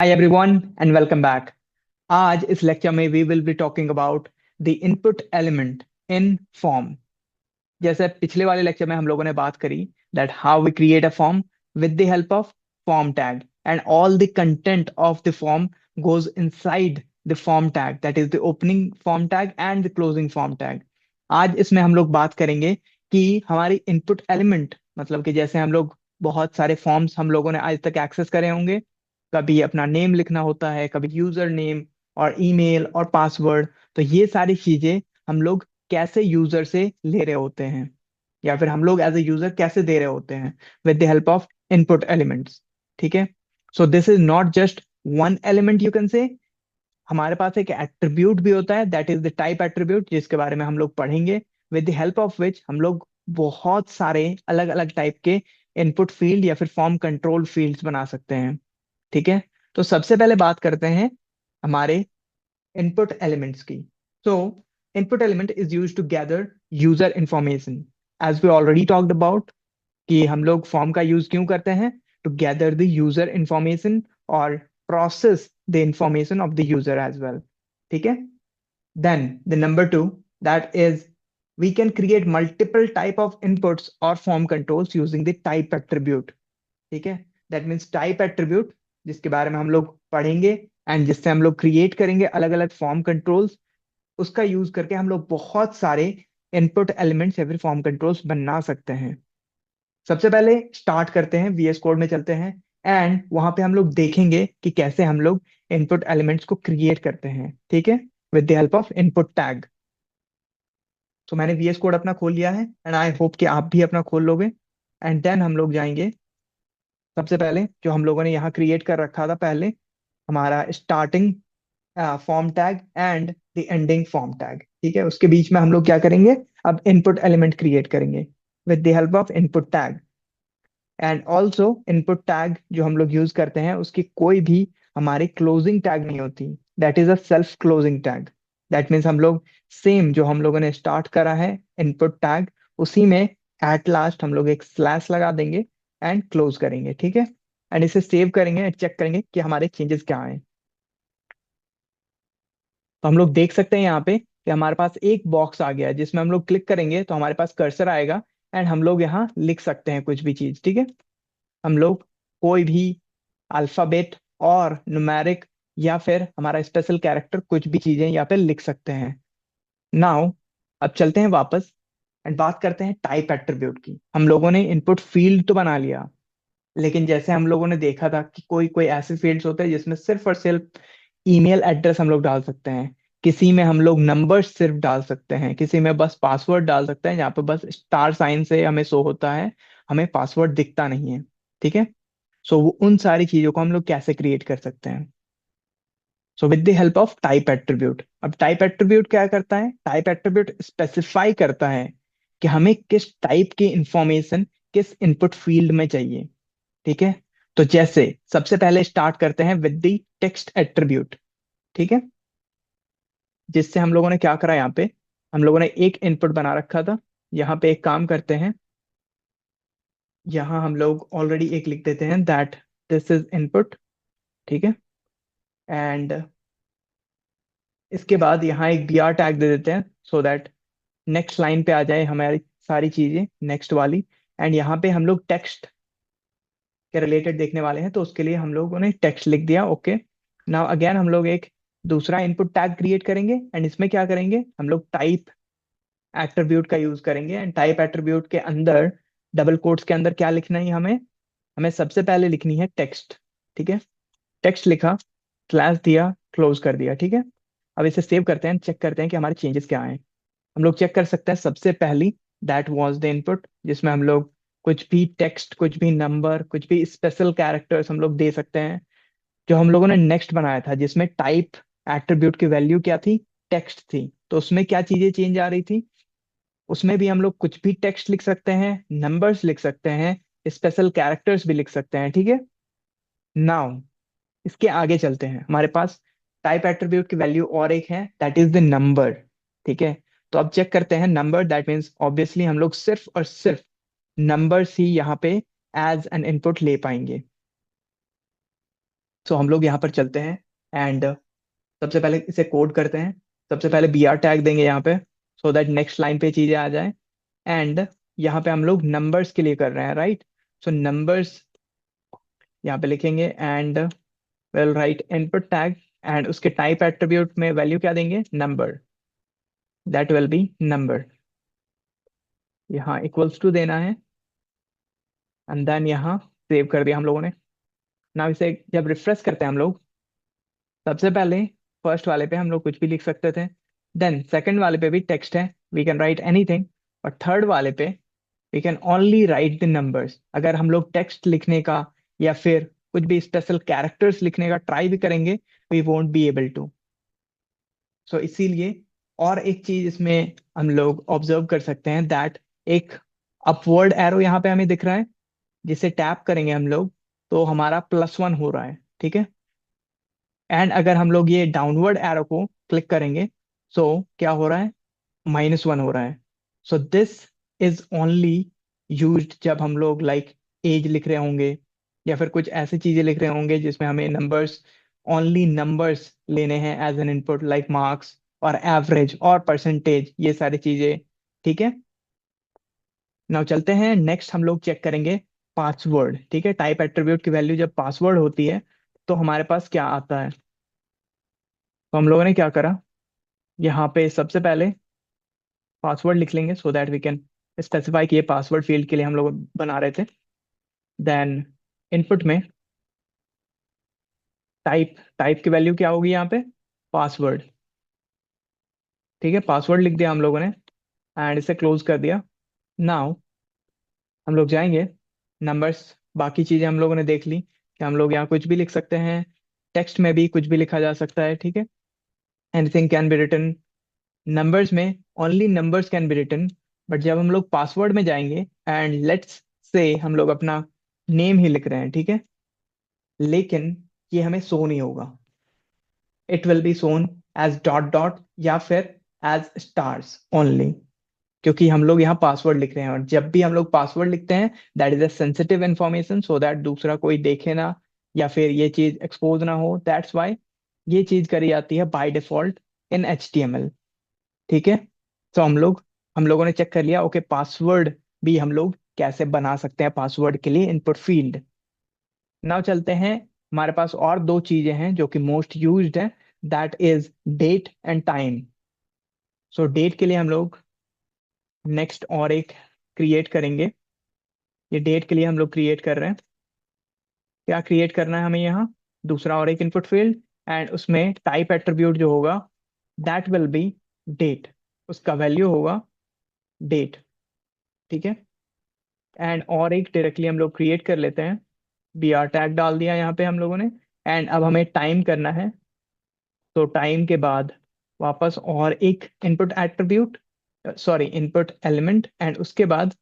Hi everyone and welcome back. आज इस lecture में we will be talking about the input element in form. जैसे पिछले वाले लेक्चर में हम लोगों ने बात करी that how we create a form with the help of form tag and all the content of the form goes inside the form tag, that is the opening form tag and the closing form tag. आज इसमें हम लोग बात करेंगे कि हमारी input element मतलब कि जैसे हम लोग बहुत सारे फॉर्म्स हम लोगों ने आज तक एक्सेस करे होंगे। कभी अपना नेम लिखना होता है, कभी यूजर नेम और ईमेल और पासवर्ड। तो ये सारी चीजें हम लोग कैसे यूजर से ले रहे होते हैं या फिर हम लोग एज ए यूजर कैसे दे रहे होते हैं with the help of input elements. ठीक है। So this is not just one element, you can say हमारे पास एक एट्रीब्यूट भी होता है, that is the type attribute, जिसके बारे में हम लोग पढ़ेंगे, with the help of which हम लोग बहुत सारे अलग अलग टाइप के इनपुट फील्ड या फिर फॉर्म कंट्रोल फील्ड्स बना सकते हैं। ठीक है। तो सबसे पहले बात करते हैं हमारे इनपुट एलिमेंट्स की। So input element is used to gather user information, as we already talked about कि हम लोग फॉर्म का यूज क्यों करते हैं, to gather the user information और process the information of the user as well. ठीक है। Then the number two, that is we can create multiple type of inputs or form controls using the type attribute। ठीक है। That means type attribute जिसके बारे में हम लोग पढ़ेंगे एंड जिससे हम लोग क्रिएट करेंगे अलग अलग फॉर्म कंट्रोल्स, उसका यूज करके हम लोग बहुत सारे इनपुट एलिमेंट्स या फिर फॉर्म कंट्रोल्स बना सकते हैं। सबसे पहले स्टार्ट करते हैं, वीएस कोड में चलते हैं एंड वहां पे हम लोग देखेंगे कि कैसे हम लोग इनपुट एलिमेंट्स को क्रिएट करते हैं। ठीक है। With the help of input tag. तो मैंने वीएस कोड अपना खोल लिया है एंड आई होप कि आप भी अपना खोल लोगे। एंड देन हम लोग जाएंगे, सबसे पहले जो हम लोगों ने यहाँ क्रिएट कर रखा था पहले, हमारा starting form tag and the ending form tag. ठीक है। उसके बीच में हम लोग क्या करेंगे, अब इनपुट एलिमेंट क्रिएट करेंगे with the help of input tag. And also input tag जो हम लोग यूज करते हैं उसकी कोई भी हमारी क्लोजिंग टैग नहीं होती, that is a self closing tag. That means हम लोग सेम जो हम लोगों ने स्टार्ट करा है इनपुट टैग, उसी में एट लास्ट हम लोग एक स्लैश लगा देंगे एंड क्लोज करेंगे। ठीक है। एंड इसे सेव करेंगे एंड चेक करेंगे कि हमारे चेंजेस क्या आए। तो हम लोग देख सकते हैं यहाँ पे कि हमारे पास एक बॉक्स आ गया है जिसमें हम लोग क्लिक करेंगे तो हमारे पास कर्सर आएगा एंड हम लोग यहाँ लिख सकते हैं कुछ भी चीज। ठीक है। हम लोग कोई भी अल्फाबेट और न्यूमेरिक या फिर हमारा स्पेशल कैरेक्टर कुछ भी चीजें यहाँ पे लिख सकते हैं। नाउ अब चलते हैं वापस एंड बात करते हैं टाइप एट्रीब्यूट की। हम लोगों ने इनपुट फील्ड तो बना लिया, लेकिन जैसे हम लोगों ने देखा था कि कोई कोई ऐसे फील्ड्स होते हैं जिसमें सिर्फ और सिर्फ ईमेल एड्रेस हम लोग डाल सकते हैं, किसी में हम लोग नंबर सिर्फ डाल सकते हैं, किसी में बस पासवर्ड डाल सकते हैं, यहाँ पे बस स्टार साइन से हमें शो होता है, हमें पासवर्ड दिखता नहीं है। ठीक है। सो वो उन सारी चीजों को हम लोग कैसे क्रिएट कर सकते हैं, so with the help of type attribute. अब टाइप एट्रीब्यूट क्या करता है, टाइप एट्रीब्यूट स्पेसिफाई करता है कि हमें किस टाइप की इंफॉर्मेशन किस इनपुट फील्ड में चाहिए। ठीक है। तो जैसे सबसे पहले स्टार्ट करते हैं विद द टेक्स्ट एट्रीब्यूट। ठीक है। जिससे हम लोगों ने क्या करा, यहाँ पे हम लोगों ने एक इनपुट बना रखा था। यहाँ पे एक काम करते हैं, यहाँ हम लोग ऑलरेडी एक लिख देते हैं दैट दिस इज इनपुट। ठीक है। एंड इसके बाद यहाँ एक बी आर टैग दे देते हैं सो दैट नेक्स्ट लाइन पे आ जाए हमारी सारी चीजें नेक्स्ट वाली। एंड यहाँ पे हम लोग टेक्स्ट के रिलेटेड देखने वाले हैं तो उसके लिए हम लोगों ने टेक्स्ट लिख दिया। ओके। नाउ अगेन हम लोग एक दूसरा इनपुट टैग क्रिएट करेंगे एंड इसमें क्या करेंगे, हम लोग टाइप एट्रीब्यूट का यूज करेंगे एंड टाइप एट्रीब्यूट के अंदर डबल कोट्स के अंदर क्या लिखना है हमें, हमें सबसे पहले लिखनी है टेक्स्ट। ठीक है। टेक्स्ट लिखा, स्लैश दिया, क्लोज कर दिया। ठीक है। अब इसे सेव करते हैं, चेक करते हैं कि हमारे चेंजेस क्या आए। हम लोग चेक कर सकते हैं सबसे पहली, दैट वाज द इनपुट, जिसमें हम लोग कुछ भी टेक्स्ट, कुछ भी नंबर, कुछ भी स्पेशल कैरेक्टर्स हम लोग दे सकते हैं। जो हम लोगों ने नेक्स्ट बनाया था जिसमें टाइप एट्रीब्यूट की वैल्यू क्या थी, टेक्स्ट थी, तो उसमें क्या चीजें चेंज आ रही थी, उसमें भी हम लोग कुछ भी टेक्स्ट लिख सकते हैं, नंबर्स लिख सकते हैं, स्पेशल कैरेक्टर्स भी लिख सकते हैं। ठीक है। नाउ इसके आगे चलते हैं, हमारे पास टाइप एट्रीब्यूट की वैल्यू और एक है, दैट इज द नंबर। ठीक है। तो अब चेक करते हैं नंबर, दैट मीन्स ऑब्वियसली हम लोग सिर्फ और सिर्फ नंबर्स ही यहाँ पे एज एन इनपुट ले पाएंगे। सो हम लोग यहाँ पर चलते हैं एंड सबसे पहले इसे कोड करते हैं। सबसे पहले बी आर टैग देंगे यहाँ पे, सो दैट नेक्स्ट लाइन पे चीजें आ जाए। एंड यहाँ पे हम लोग नंबर्स के लिए कर रहे हैं, राइट। सो नंबर्स यहाँ पे लिखेंगे and well right input tag, and उसके टाइप एट्रीब्यूट में वैल्यू क्या देंगे, number, that will be number. यहाँ इक्वल्स टू देना है एंड देन यहाँ सेव कर दिया हम लोगों ने। ना इसे जब रिफ्रेश करते हैं हम लोग, सबसे पहले फर्स्ट वाले पे हम लोग कुछ भी लिख सकते थे, देन सेकंड वाले पे भी टेक्स्ट है, वी कैन राइट एनीथिंग, और थर्ड वाले पे we can only write the numbers. अगर हम लोग टेक्स्ट लिखने का या फिर कुछ भी स्पेशल कैरेक्टर्स लिखने का ट्राई भी करेंगे, we won't be able to. So इसीलिए, और एक चीज इसमें हम लोग ऑब्जर्व कर सकते हैं दैट एक अपवर्ड एरो यहाँ पे हमें दिख रहा है, जिसे टैप करेंगे हम लोग तो हमारा +1 हो रहा है, ठीक है। एंड अगर हम लोग ये डाउनवर्ड एरो को क्लिक करेंगे, सो क्या हो रहा है, -1 हो रहा है। So this is only used जब हम लोग लाइक एज लिख रहे होंगे या फिर कुछ ऐसी चीजें लिख रहे होंगे जिसमें हमें नंबर्स, ओनली नंबर्स लेने हैं as an input, like marks और एवरेज और परसेंटेज, ये सारी चीजें, ठीक है। नाउ चलते हैं नेक्स्ट, हम लोग चेक करेंगे पासवर्ड, ठीक है। टाइप एट्रीब्यूट की वैल्यू जब पासवर्ड होती है तो हमारे पास क्या आता है। तो हम लोगों ने क्या करा, यहाँ पे सबसे पहले पासवर्ड लिख लेंगे so that we can specify कि ये पासवर्ड फील्ड के लिए हम लोग बना रहे थे। देन इनपुट में टाइप, टाइप की वैल्यू क्या होगी यहाँ पे, पासवर्ड, ठीक है। पासवर्ड लिख दिया हम लोगों ने एंड इसे क्लोज कर दिया। नाउ हम लोग जाएंगे नंबर्स, बाकी चीजें हम लोगों ने देख ली कि हम लोग यहाँ कुछ भी लिख सकते हैं, टेक्स्ट में भी कुछ भी लिखा जा सकता है, ठीक है। Anything can be written, numbers में only numbers can be written. But जब हम लोग पासवर्ड में जाएंगे एंड लेट्स से हम लोग अपना नेम ही लिख रहे हैं, ठीक है, लेकिन ये हमें शो नहीं होगा, it will be shown as dot dot या फिर एज स्टार्स ओनली, क्योंकि हम लोग यहाँ पासवर्ड लिख रहे हैं, और जब भी हम लोग पासवर्ड लिखते हैं that is a sensitive information, so that दूसरा कोई देखे ना या फिर ये चीज एक्सपोज ना हो, दैट्स वाई ये चीज करी जाती है बाय डिफॉल्ट इन HTML, ठीक है। तो हम लोगों ने चेक कर लिया, ओके पासवर्ड भी हम लोग कैसे बना सकते हैं पासवर्ड के लिए इनपुट फील्ड। नाउ चलते हैं, हमारे पास और दो चीजें हैं जो कि मोस्ट यूज्ड है, that is date and time. So date के लिए हम लोग नेक्स्ट और एक क्रिएट करेंगे, ये डेट के लिए हम लोग क्रिएट कर रहे हैं। क्या क्रिएट करना है हमें यहाँ, दूसरा और एक इनपुट फील्ड, एंड उसमें टाइप एट्रीब्यूट जो होगा दैट विल बी डेट, उसका वैल्यू होगा डेट, ठीक है। एंड और एक डायरेक्टली हम लोग क्रिएट कर लेते हैं, बी आर टैग डाल दिया यहाँ पे हम लोगों ने। एंड अब हमें टाइम करना है, तो टाइम के बाद वापस और एक input attribute, sorry input element, and उसके बाद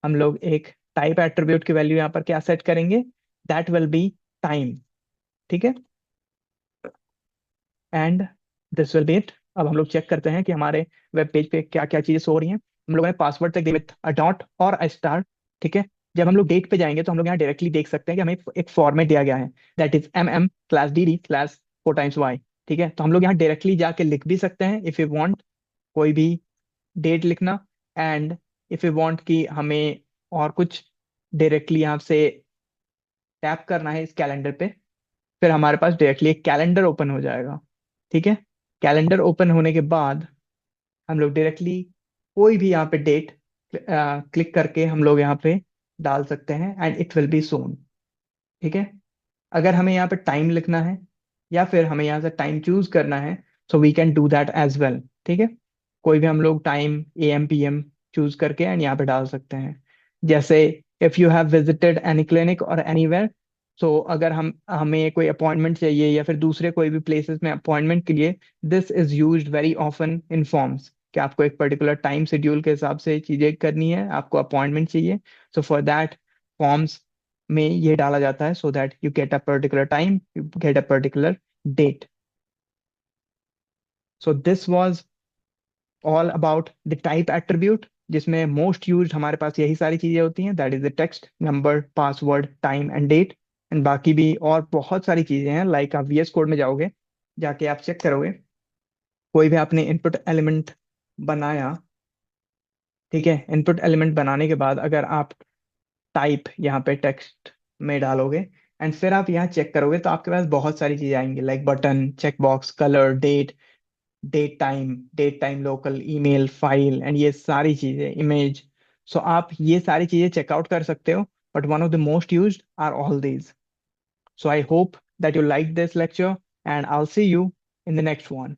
हम लोग एक टाइप एट्रीब्यूट की वैल्यू यहाँ पर क्या सेट करेंगे, दैट विल बी टाइम, ठीक है। And this will be it. अब हम लोग चेक करते हैं कि हमारे वेब पेज पे क्या क्या चीजें हो रही हैं। हम लोगों ने पासवर्ड तक दी विथ अ डॉट और अ स्टार, ठीक है। जब हम लोग डेट पे जाएंगे तो हम लोग यहाँ डायरेक्टली देख सकते हैं कि हमें एक फॉर्मेट दिया गया है, दैट इज MM/DD/4 ठीक है। तो हम लोग यहाँ डायरेक्टली जाके लिख भी सकते हैं इफ यू वांट, कोई भी डेट लिखना। एंड इफ यू वांट कि हमें और कुछ डायरेक्टली यहाँ से टैप करना है इस कैलेंडर पे, फिर हमारे पास डायरेक्टली एक कैलेंडर ओपन हो जाएगा, ठीक है। कैलेंडर ओपन होने के बाद हम लोग डायरेक्टली कोई भी यहाँ पे डेट क्लिक करके हम लोग यहाँ पे डाल सकते हैं एंड इट विल बी सोन, ठीक है। अगर हमें यहाँ पे टाइम लिखना है या फिर हमें यहाँ से टाइम चूज करना है, so we can do that as well, ठीक है। कोई भी हम लोग टाइम AM PM चूज करके एंड यहाँ पे डाल सकते हैं। जैसे if you have visited any clinic और एनीवेयर, सो अगर हम हमें कोई अपॉइंटमेंट चाहिए या फिर दूसरे कोई भी प्लेसेस में अपॉइंटमेंट के लिए, this is used very often in forms, कि आपको एक पर्टिकुलर टाइम शेड्यूल के हिसाब से चीजें करनी है, आपको अपॉइंटमेंट चाहिए, सो फॉर दैट फॉर्म्स में ये डाला जाता है, so that you get a particular time, you get a particular date. So this was all about the type attribute, जिसमें मोस्ट यूज्ड हमारे पास यही सारी चीजें होती हैं, that is the text, number, password, time and date. And बाकी भी और बहुत सारी चीजें हैं, लाइक आप VS कोड में जाओगे, जाके आप चेक करोगे, कोई भी आपने इनपुट एलिमेंट बनाया, ठीक है, इनपुट एलिमेंट बनाने के बाद अगर आप टाइप यहाँ पे टेक्स्ट में डालोगे एंड फिर आप यहाँ चेक करोगे, तो आपके पास बहुत सारी चीजें आएंगी, like button, checkbox, colour, date time local, email, file, and ये सारी चीजें, इमेज। सो आप ये सारी चीजें चेकआउट कर सकते हो, but one of the most used are all these. So I hope that you like this lecture, and I'll see you in the next one.